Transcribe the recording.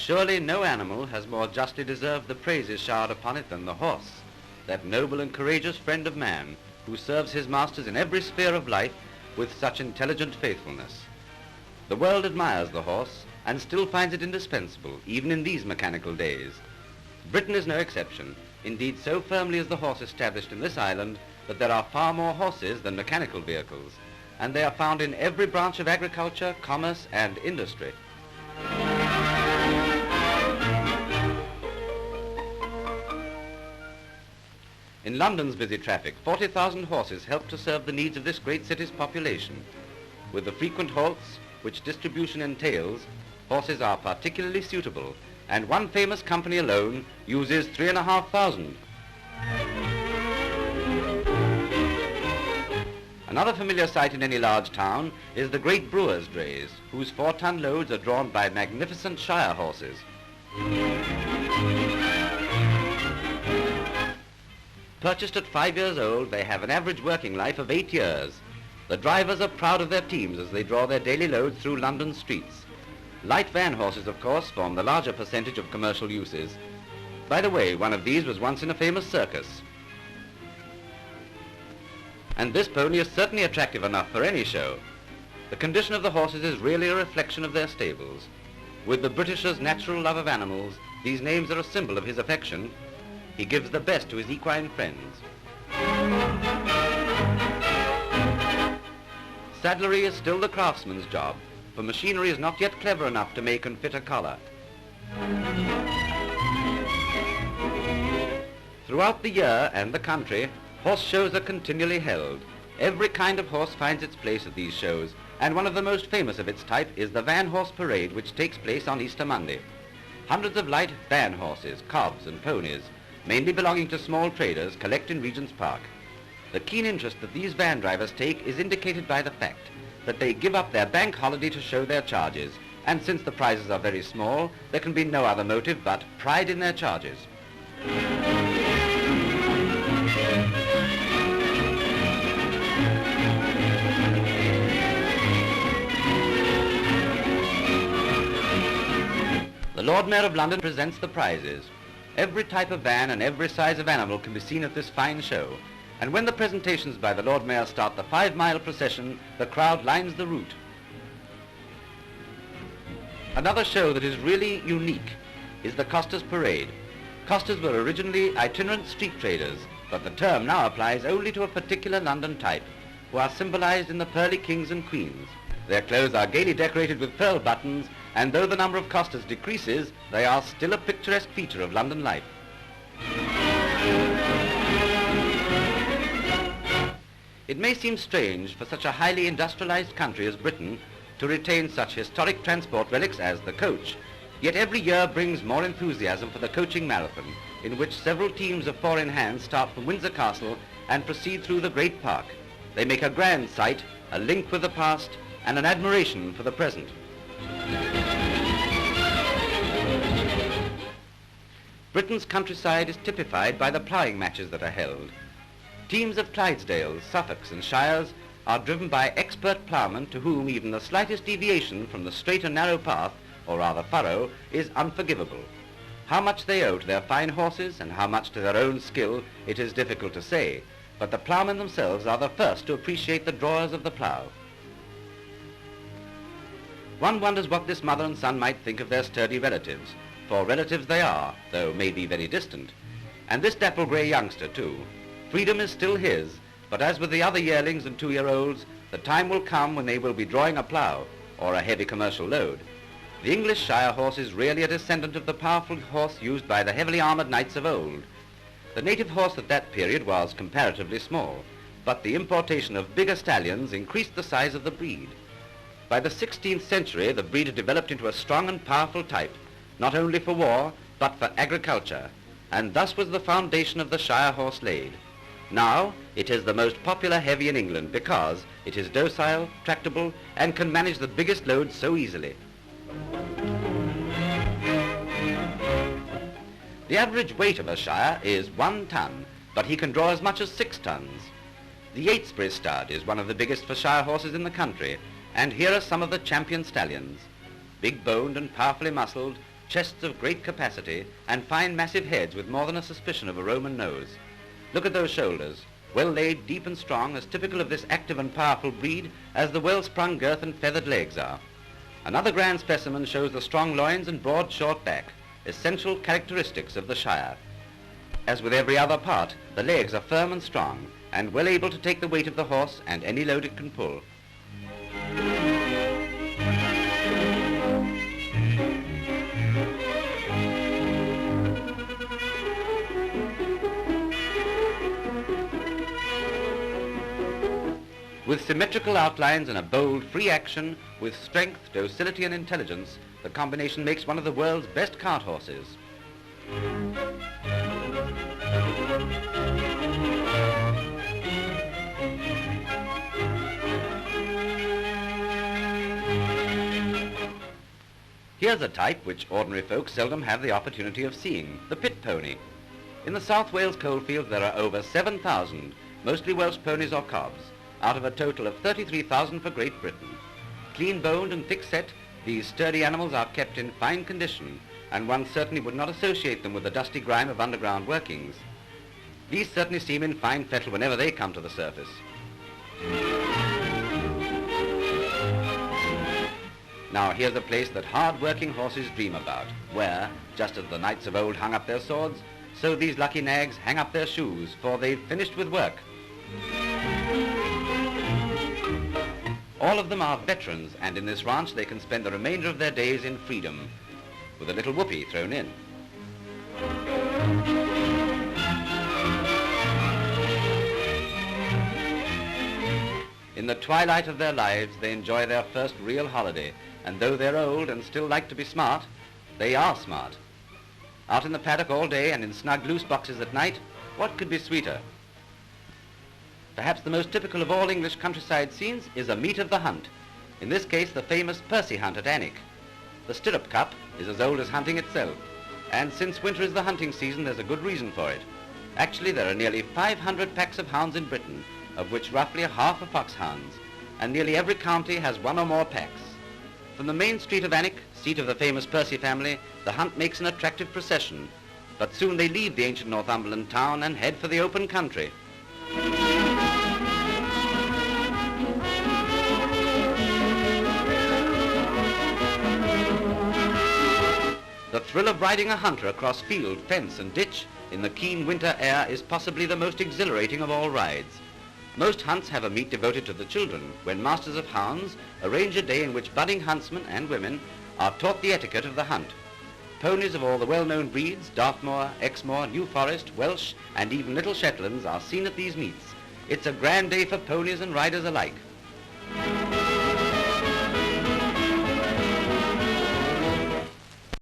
Surely no animal has more justly deserved the praises showered upon it than the horse, that noble and courageous friend of man, who serves his masters in every sphere of life with such intelligent faithfulness. The world admires the horse and still finds it indispensable, even in these mechanical days. Britain is no exception. Indeed, so firmly is the horse established in this island that there are far more horses than mechanical vehicles, and they are found in every branch of agriculture, commerce, and industry. In London's busy traffic, 40,000 horses help to serve the needs of this great city's population. With the frequent halts which distribution entails, horses are particularly suitable, and one famous company alone uses 3,500. Another familiar sight in any large town is the great Brewers' drays, whose 4-ton loads are drawn by magnificent Shire horses. Purchased at 5 years old, they have an average working life of 8 years. The drivers are proud of their teams as they draw their daily loads through London streets. Light van horses, of course, form the larger percentage of commercial uses. By the way, one of these was once in a famous circus. And this pony is certainly attractive enough for any show. The condition of the horses is really a reflection of their stables. With the Britisher's natural love of animals, these names are a symbol of his affection. He gives the best to his equine friends. Saddlery is still the craftsman's job, for machinery is not yet clever enough to make and fit a collar. Throughout the year and the country, horse shows are continually held. Every kind of horse finds its place at these shows, and one of the most famous of its type is the Van Horse Parade, which takes place on Easter Monday. Hundreds of light van horses, cobs and ponies, mainly belonging to small traders, collect in Regent's Park. The keen interest that these van drivers take is indicated by the fact that they give up their bank holiday to show their charges, and since the prizes are very small, there can be no other motive but pride in their charges. The Lord Mayor of London presents the prizes. Every type of van and every size of animal can be seen at this fine show. And when the presentations by the Lord Mayor start the 5-mile procession, the crowd lines the route. Another show that is really unique is the Costas Parade. Costas were originally itinerant street traders, but the term now applies only to a particular London type, who are symbolized in the Pearly Kings and Queens. Their clothes are gaily decorated with pearl buttons, and though the number of Costas decreases, they are still a picturesque feature of London life. It may seem strange for such a highly industrialized country as Britain to retain such historic transport relics as the coach, yet every year brings more enthusiasm for the coaching marathon, in which several teams of 4 in hand start from Windsor Castle and proceed through the great park. They make a grand sight, a link with the past, and an admiration for the present. Britain's countryside is typified by the ploughing matches that are held. Teams of Clydesdales, Suffolks and Shires are driven by expert ploughmen to whom even the slightest deviation from the straight and narrow path, or rather furrow, is unforgivable. How much they owe to their fine horses and how much to their own skill, it is difficult to say, but the ploughmen themselves are the first to appreciate the drawers of the plough. One wonders what this mother and son might think of their sturdy relatives, for relatives they are, though maybe very distant. And this dapple grey youngster too. Freedom is still his, but as with the other yearlings and 2-year-olds, the time will come when they will be drawing a plough or a heavy commercial load. The English Shire horse is really a descendant of the powerful horse used by the heavily armoured knights of old. The native horse at that period was comparatively small, but the importation of bigger stallions increased the size of the breed. By the 16th century, the breed had developed into a strong and powerful type, not only for war, but for agriculture, and thus was the foundation of the Shire horse laid. Now, it is the most popular heavy in England because it is docile, tractable, and can manage the biggest loads so easily. The average weight of a Shire is 1 ton, but he can draw as much as 6 tons. The Yatesbury stud is one of the biggest for Shire horses in the country, and here are some of the champion stallions. Big-boned and powerfully muscled, chests of great capacity, and fine massive heads with more than a suspicion of a Roman nose. Look at those shoulders, well laid, deep and strong, as typical of this active and powerful breed as the well-sprung girth and feathered legs are. Another grand specimen shows the strong loins and broad short back, essential characteristics of the Shire. As with every other part, the legs are firm and strong, and well able to take the weight of the horse and any load it can pull. With symmetrical outlines and a bold, free action, with strength, docility and intelligence, the combination makes one of the world's best cart horses. Here's a type which ordinary folk seldom have the opportunity of seeing, the pit pony. In the South Wales coalfields there are over 7,000, mostly Welsh ponies or cobs, out of a total of 33,000 for Great Britain. Clean-boned and thick-set, these sturdy animals are kept in fine condition, and one certainly would not associate them with the dusty grime of underground workings. These certainly seem in fine fettle whenever they come to the surface. Now here's a place that hard-working horses dream about, where, just as the knights of old hung up their swords, so these lucky nags hang up their shoes, for they've finished with work. All of them are veterans, and in this ranch they can spend the remainder of their days in freedom, with a little whoopee thrown in. In the twilight of their lives, they enjoy their first real holiday, and though they're old and still like to be smart, they are smart. Out in the paddock all day and in snug loose boxes at night, what could be sweeter? Perhaps the most typical of all English countryside scenes is a meet of the hunt, in this case the famous Percy hunt at Alnwick. The stirrup cup is as old as hunting itself, and since winter is the hunting season, there's a good reason for it. Actually, there are nearly 500 packs of hounds in Britain, of which roughly half are foxhounds, and nearly every county has one or more packs. From the main street of Alnwick, seat of the famous Percy family, the hunt makes an attractive procession, but soon they leave the ancient Northumberland town and head for the open country. The thrill of riding a hunter across field, fence and ditch in the keen winter air is possibly the most exhilarating of all rides. Most hunts have a meet devoted to the children, when masters of hounds arrange a day in which budding huntsmen and women are taught the etiquette of the hunt. Ponies of all the well-known breeds, Dartmoor, Exmoor, New Forest, Welsh and even Little Shetlands are seen at these meets. It's a grand day for ponies and riders alike.